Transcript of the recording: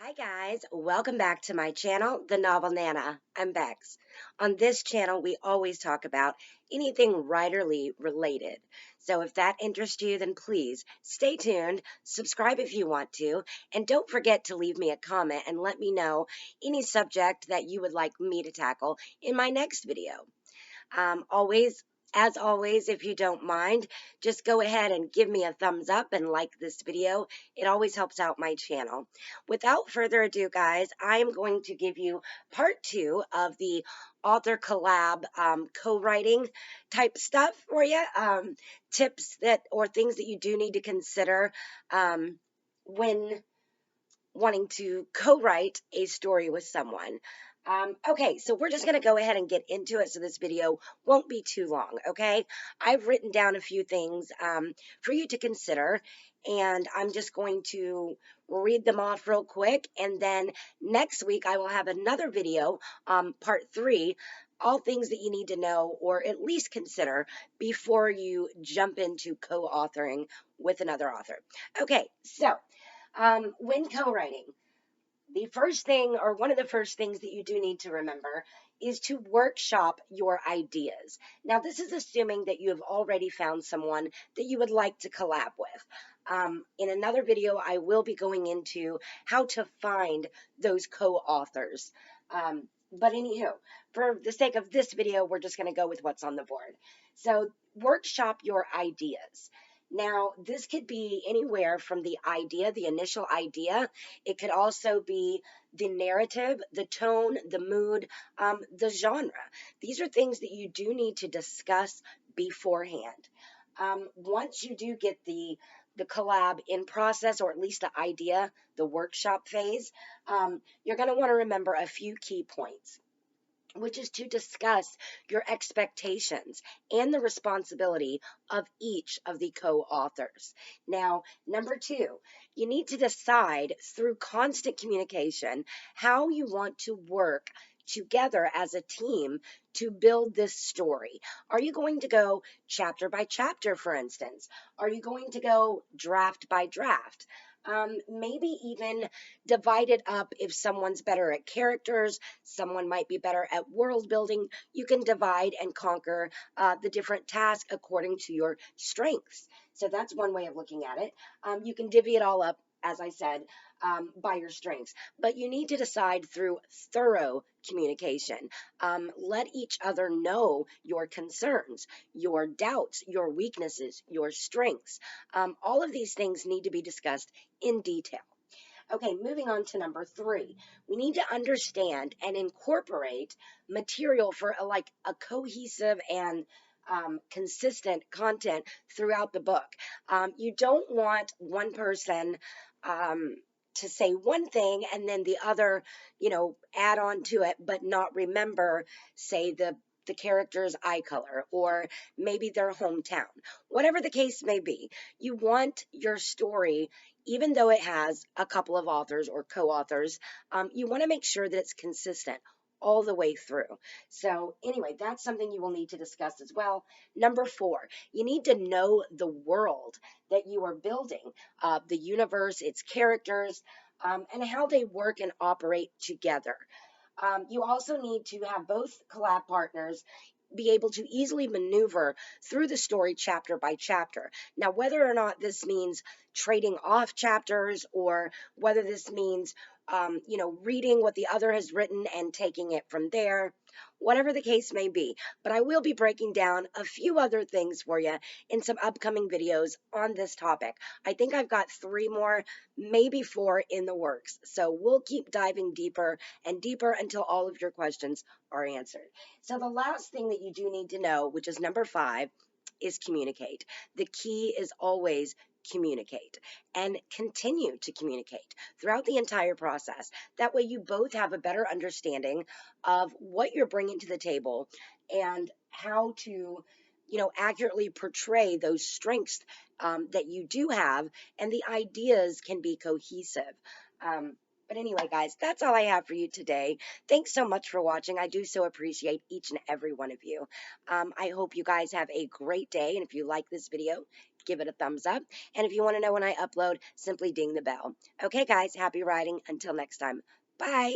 Hi guys, welcome back to my channel, The Novel Nana. I'm Bex. On this channel, we always talk about anything writerly related. So if that interests you, then please stay tuned, subscribe if you want to, and don't forget to leave me a comment and let me know any subject that you would like me to tackle in my next video. As always, if you don't mind, just go ahead and give me a thumbs up and like this video. It always helps out my channel. Without further ado, guys, I am going to give you part two of the author collab co-writing type stuff for you. Tips that or things that you do need to consider when wanting to co-write a story with someone. Okay, so we're just going to go ahead and get into it so this video won't be too long, okay? I've written down a few things for you to consider, and I'm just going to read them off real quick, and then next week I will have another video, part three, all things that you need to know or at least consider before you jump into co-authoring with another author. Okay, so when co-writing, the first thing or one of the first things that you do need to remember is to workshop your ideas. Now, this is assuming that you have already found someone that you would like to collab with. In another video, I will be going into how to find those co-authors. But anywho, for the sake of this video, we're just going to go with what's on the board. So workshop your ideas. Now, this could be anywhere from the idea, the initial idea. It could also be the narrative, the tone, the mood, the genre. These are things that you do need to discuss beforehand. Once you do get the collab in process, or at least the idea, the workshop phase, you're going to want to remember a few key points, which is to discuss your expectations and the responsibility of each of the co-authors. Now, number two, you need to decide through constant communication how you want to work together as a team to build this story. Are you going to go chapter by chapter, for instance? Are you going to go draft by draft? Maybe even divide it up. If someone's better at characters, someone might be better at world building. You can divide and conquer the different tasks according to your strengths. So that's one way of looking at it. You can divvy it all up, as I said, by your strengths. But you need to decide through thorough communication. Let each other know your concerns, your doubts, your weaknesses, your strengths. All of these things need to be discussed in detail. Okay, moving on to number three. We need to understand and incorporate material for a cohesive and consistent content throughout the book. You don't want one person to say one thing and then the other, add on to it, but not remember, say, the character's eye color or maybe their hometown. Whatever the case may be, you want your story, even though it has a couple of authors or co-authors, you want to make sure that it's consistent all the way through. So anyway, that's something you will need to discuss as well. Number four, you need to know the world that you are building, the universe, its characters, and how they work and operate together. You also need to have both collab partners be able to easily maneuver through the story chapter by chapter. Now, whether or not this means trading off chapters or whether this means, reading what the other has written and taking it from there, whatever the case may be. But I will be breaking down a few other things for you in some upcoming videos on this topic. I think I've got three more, maybe four in the works. So we'll keep diving deeper and deeper until all of your questions are answered. So the last thing that you do need to know, which is number five, is communicate. The key is always communicate and continue to communicate throughout the entire process. That way you both have a better understanding of what you're bringing to the table and how to accurately portray those strengths that you do have, and the ideas can be cohesive. But anyway, guys, that's all I have for you today. Thanks so much for watching. I do so appreciate each and every one of you. I hope you guys have a great day. And if you like this video, give it a thumbs up. And if you want to know when I upload, simply ding the bell. Okay, guys, happy riding. Until next time. Bye.